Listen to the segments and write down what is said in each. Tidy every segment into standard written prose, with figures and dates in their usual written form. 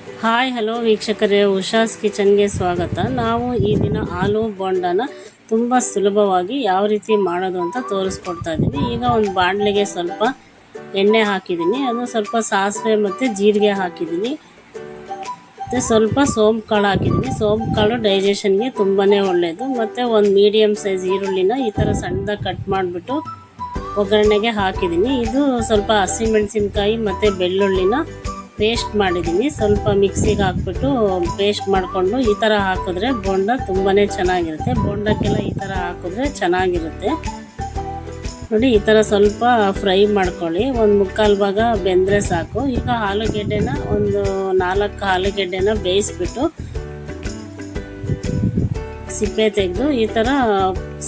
Hi hello ವೀಕ್ಷಕರೇ, ಉಷಾಸ್ ಕಿಚನ್ಗೆ ಸ್ವಾಗತ. ನಾವು ಈ ದಿನ ಆಲೂ ಬೋಂಡನ ತುಂಬ ಸುಲಭವಾಗಿ ಯಾವ ರೀತಿ ಮಾಡೋದು ಅಂತ ತೋರಿಸ್ಕೊಡ್ತಾ ಇದ್ದೀವಿ. ಈಗ ಒಂದು ಬಾಣಲೆಗೆ ಸ್ವಲ್ಪ ಎಣ್ಣೆ ಹಾಕಿದ್ದೀನಿ, ಅದು ಸ್ವಲ್ಪ ಸಾಸಿವೆ ಮತ್ತು ಜೀರಿಗೆ ಹಾಕಿದ್ದೀನಿ, ಮತ್ತು ಸ್ವಲ್ಪ ಸೋಂಪು ಕಾಳು ಹಾಕಿದ್ದೀನಿ. ಸೋಂಪು ಕಾಳು ಡೈಜೆಷನ್ಗೆ ತುಂಬಾ ಒಳ್ಳೆಯದು. ಮತ್ತು ಒಂದು ಮೀಡಿಯಮ್ ಸೈಜ್ ಈರುಳ್ಳಿನ ಈ ಥರ ಸಣ್ಣದಾಗಿ ಕಟ್ ಮಾಡಿಬಿಟ್ಟು ಒಗ್ಗರಣೆಗೆ ಹಾಕಿದ್ದೀನಿ. ಇದು ಸ್ವಲ್ಪ ಹಸಿಮೆಣಸಿನ್ಕಾಯಿ ಮತ್ತು ಬೆಳ್ಳುಳ್ಳಿನ ಪೇಸ್ಟ್ ಮಾಡಿದ್ದೀನಿ. ಸ್ವಲ್ಪ ಮಿಕ್ಸಿಗೆ ಹಾಕ್ಬಿಟ್ಟು ಪೇಸ್ಟ್ ಮಾಡಿಕೊಂಡು ಈ ಥರ ಹಾಕಿದ್ರೆ ಬೋಂಡ ತುಂಬಾ ಚೆನ್ನಾಗಿರುತ್ತೆ. ಬೋಂಡಕ್ಕೆಲ್ಲ ಈ ಥರ ಹಾಕಿದ್ರೆ ಚೆನ್ನಾಗಿರುತ್ತೆ ನೋಡಿ. ಈ ಥರ ಸ್ವಲ್ಪ ಫ್ರೈ ಮಾಡ್ಕೊಳ್ಳಿ, ಒಂದು ಮುಕ್ಕಾಲು ಭಾಗ ಬೆಂದರೆ ಸಾಕು. ಈಗ ಆಲೂಗೆಡ್ಡೆನ ಒಂದು 4 ಆಲೂಗೆಡ್ಡೆನ ಬೇಯಿಸ್ಬಿಟ್ಟು ಸಿಪ್ಪೆ ತೆಗೆದು ಈ ಥರ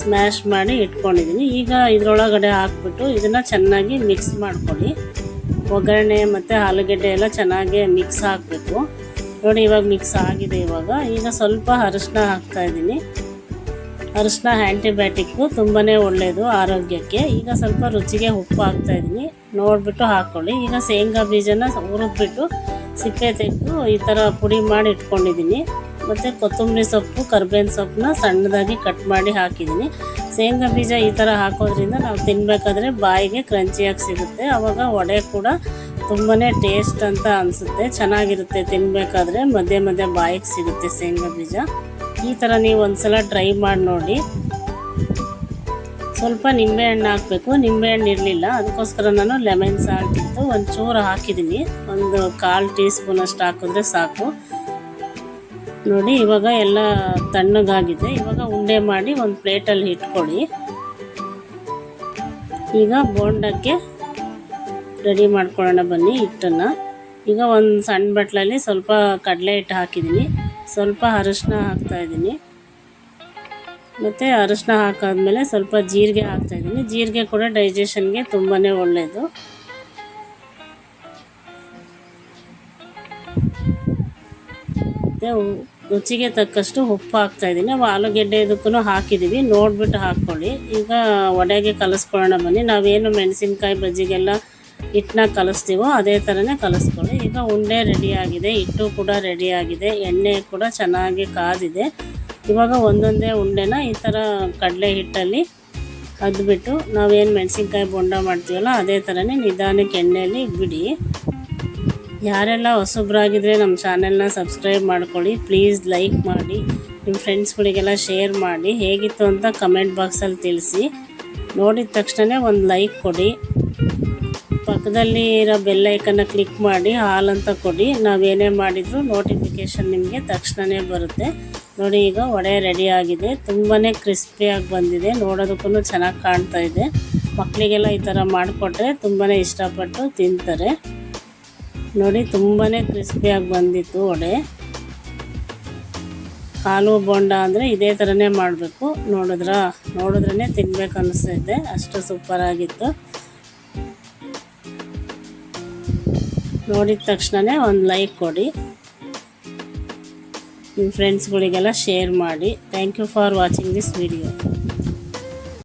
ಸ್ಮ್ಯಾಶ್ ಮಾಡಿ ಇಟ್ಕೊಂಡಿದ್ದೀನಿ. ಈಗ ಇದರೊಳಗಡೆ ಹಾಕ್ಬಿಟ್ಟು ಇದನ್ನು ಚೆನ್ನಾಗಿ ಮಿಕ್ಸ್ ಮಾಡ್ಕೊಳ್ಳಿ. ಒಗ್ಗರಣೆ ಮತ್ತು ಆಲೂಗೆಡ್ಡೆ ಎಲ್ಲ ಚೆನ್ನಾಗಿ ಮಿಕ್ಸ್ ಹಾಕಬೇಕು ನೋಡಿ. ಇವಾಗ ಮಿಕ್ಸ್ ಆಗಿದೆ. ಈಗ ಸ್ವಲ್ಪ ಅರಿಶಿನ ಹಾಕ್ತಾಯಿದ್ದೀನಿ. ಅರಿಶಿನ ಆ್ಯಂಟಿಬಯೋಟಿಕ್ಕು ತುಂಬಾ ಒಳ್ಳೆಯದು ಆರೋಗ್ಯಕ್ಕೆ. ಈಗ ಸ್ವಲ್ಪ ರುಚಿಗೆ ಉಪ್ಪು ಹಾಕ್ತಾಯಿದ್ದೀನಿ, ನೋಡಿಬಿಟ್ಟು ಹಾಕ್ಕೊಳ್ಳಿ. ಈಗ ಶೇಂಗಾ ಬೀಜನ ಹುರಿದ್ಬಿಟ್ಟು ಸಿಪ್ಪೆ ತೆಗೆದು ಈ ಥರ ಪುಡಿ ಮಾಡಿ ಇಟ್ಕೊಂಡಿದ್ದೀನಿ. ಮತ್ತು ಕೊತ್ತಂಬರಿ ಸೊಪ್ಪು, ಕರ್ಬೇವಿನ ಸೊಪ್ಪನ್ನ ಸಣ್ಣದಾಗಿ ಕಟ್ ಮಾಡಿ ಹಾಕಿದ್ದೀನಿ. ಶೇಂಗಾ ಬೀಜ ಈ ಥರ ಹಾಕೋದ್ರಿಂದ ನಾವು ತಿನ್ನಬೇಕಾದ್ರೆ ಬಾಯಿಗೆ ಕ್ರಂಚಿಯಾಗಿ ಸಿಗುತ್ತೆ. ಆವಾಗ ವಡೆ ಕೂಡ ತುಂಬಾ ಟೇಸ್ಟ್ ಅಂತ ಅನಿಸುತ್ತೆ, ಚೆನ್ನಾಗಿರುತ್ತೆ ತಿನ್ನಬೇಕಾದ್ರೆ. ಮಧ್ಯೆ ಮಧ್ಯೆ ಬಾಯಿಗೆ ಸಿಗುತ್ತೆ ಶೇಂಗಾ ಬೀಜ. ಈ ಥರ ನೀವು ಒಂದ್ಸಲ ಟ್ರೈ ಮಾಡಿ ನೋಡಿ. ಸ್ವಲ್ಪ ನಿಂಬೆಹಣ್ಣು ಹಾಕಬೇಕು. ನಿಂಬೆಹಣ್ಣು ಇರಲಿಲ್ಲ, ಅದಕ್ಕೋಸ್ಕರ ನಾನು ಲೆಮನ್ ಸಾಲ್ಟ್ ಇತ್ತು ಒಂಚೂರು ಹಾಕಿದ್ದೀನಿ. ಒಂದು 1/4 ಟೀ ಸ್ಪೂನ್ ಅಷ್ಟು ಹಾಕಿದ್ರೆ ಸಾಕು ನೋಡಿ. ಇವಾಗ ಎಲ್ಲ ತಣ್ಣಗಾಗಿದೆ. ಇವಾಗ ಉಂಡೆ ಮಾಡಿ ಒಂದು ಪ್ಲೇಟಲ್ಲಿ ಇಟ್ಕೊಳ್ಳಿ. ಈಗ ಬೋಂಡಕ್ಕೆ ರೆಡಿ ಮಾಡ್ಕೊಳ್ಳೋಣ ಬನ್ನಿ ಹಿಟ್ಟನ್ನು. ಈಗ ಒಂದು ಸಣ್ಣ ಬಟ್ಲಲ್ಲಿ ಸ್ವಲ್ಪ ಕಡಲೆ ಹಿಟ್ಟು ಹಾಕಿದ್ದೀನಿ, ಸ್ವಲ್ಪ ಅರಿಶಿನ ಹಾಕ್ತಾಯಿದ್ದೀನಿ. ಮತ್ತು ಅರಿಶಿನ ಹಾಕಾದ್ಮೇಲೆ ಸ್ವಲ್ಪ ಜೀರಿಗೆ ಹಾಕ್ತಾಯಿದ್ದೀನಿ. ಜೀರಿಗೆ ಕೂಡ ಡೈಜೆಷನ್ಗೆ ತುಂಬಾ ಒಳ್ಳೆಯದು. ಮತ್ತು ರುಚಿಗೆ ತಕ್ಕಷ್ಟು ಉಪ್ಪು ಹಾಕ್ತಾಯಿದ್ದೀನಿ. ಆಲೂಗೆಡ್ಡೆ ಇದಕ್ಕೂ ಹಾಕಿದ್ದೀವಿ, ನೋಡಿಬಿಟ್ಟು ಹಾಕ್ಕೊಳ್ಳಿ. ಈಗ ವಡೆಗೆ ಕಲಿಸ್ಕೊಳ್ಳೋಣ ಬನ್ನಿ. ನಾವೇನು ಮೆಣಸಿನ್ಕಾಯಿ ಬಜ್ಜಿಗೆಲ್ಲ ಹಿಟ್ಟನ್ನ ಕಲಿಸ್ತೀವೋ ಅದೇ ಥರನೇ ಕಲಿಸ್ಕೊಳ್ಳಿ. ಈಗ ಉಂಡೆ ರೆಡಿಯಾಗಿದೆ, ಹಿಟ್ಟು ಕೂಡ ರೆಡಿಯಾಗಿದೆ, ಎಣ್ಣೆ ಕೂಡ ಚೆನ್ನಾಗಿ ಕಾದಿದೆ. ಇವಾಗ ಒಂದೊಂದೇ ಉಂಡೆನ ಈ ಥರ ಕಡಲೆ ಹಿಟ್ಟಲ್ಲಿ ಅದ್ಬಿಟ್ಟು ನಾವೇನು ಮೆಣಸಿನ್ಕಾಯಿ ಬೋಂಡ ಮಾಡ್ತೀವಲ್ಲ ಅದೇ ಥರನೇ ನಿಧಾನಕ್ಕೆ ಎಣ್ಣೆಯಲ್ಲಿ ಬಿಡಿ. ಯಾರೆಲ್ಲ ಹೊಸಬ್ರಾಗಿದ್ದರೆ ನಮ್ಮ ಚಾನೆಲ್ನ ಸಬ್ಸ್ಕ್ರೈಬ್ ಮಾಡ್ಕೊಳ್ಳಿ, ಪ್ಲೀಸ್ ಲೈಕ್ ಮಾಡಿ, ನಿಮ್ಮ ಫ್ರೆಂಡ್ಸ್ಗಳಿಗೆಲ್ಲ ಶೇರ್ ಮಾಡಿ. ಹೇಗಿತ್ತು ಅಂತ ಕಮೆಂಟ್ ಬಾಕ್ಸಲ್ಲಿ ತಿಳಿಸಿ. ನೋಡಿದ ತಕ್ಷಣ ಒಂದು ಲೈಕ್ ಕೊಡಿ, ಪಕ್ಕದಲ್ಲಿ ಇರೋ ಬೆಲ್ ಐಕನ್ನ ಕ್ಲಿಕ್ ಮಾಡಿ ಆಲ್ ಅಂತ ಕೊಡಿ. ನಾವೇನೇ ಮಾಡಿದರೂ ನೋಟಿಫಿಕೇಷನ್ ನಿಮಗೆ ತಕ್ಷಣವೇ ಬರುತ್ತೆ ನೋಡಿ. ಈಗ ವಡೆ ರೆಡಿಯಾಗಿದೆ, ತುಂಬಾ ಕ್ರಿಸ್ಪಿಯಾಗಿ ಬಂದಿದೆ, ನೋಡೋದಕ್ಕೂ ಚೆನ್ನಾಗಿ ಕಾಣ್ತಾ ಇದೆ. ಮಕ್ಕಳಿಗೆಲ್ಲ ಈ ಥರ ಮಾಡಿಕೊಟ್ರೆ ತುಂಬಾ ಇಷ್ಟಪಟ್ಟು ತಿಂತಾರೆ ನೋಡಿ. ತುಂಬಾ ಕ್ರಿಸ್ಪಿಯಾಗಿ ಬಂದಿತ್ತು ವಡೆ. ಆಲೂ ಬೋಂಡ ಅಂದರೆ ಇದೇ ಥರನೇ ಮಾಡಬೇಕು. ನೋಡಿದ್ರೇ ತಿನ್ಬೇಕು ಅನ್ನಿಸ್ತಿದೆ, ಅಷ್ಟು ಸೂಪರಾಗಿತ್ತು. ನೋಡಿದ ತಕ್ಷಣ ಒಂದು ಲೈಕ್ ಕೊಡಿ, ನಿಮ್ಮ ಫ್ರೆಂಡ್ಸ್ಗಳಿಗೆಲ್ಲ ಶೇರ್ ಮಾಡಿ. Thank you for watching this video.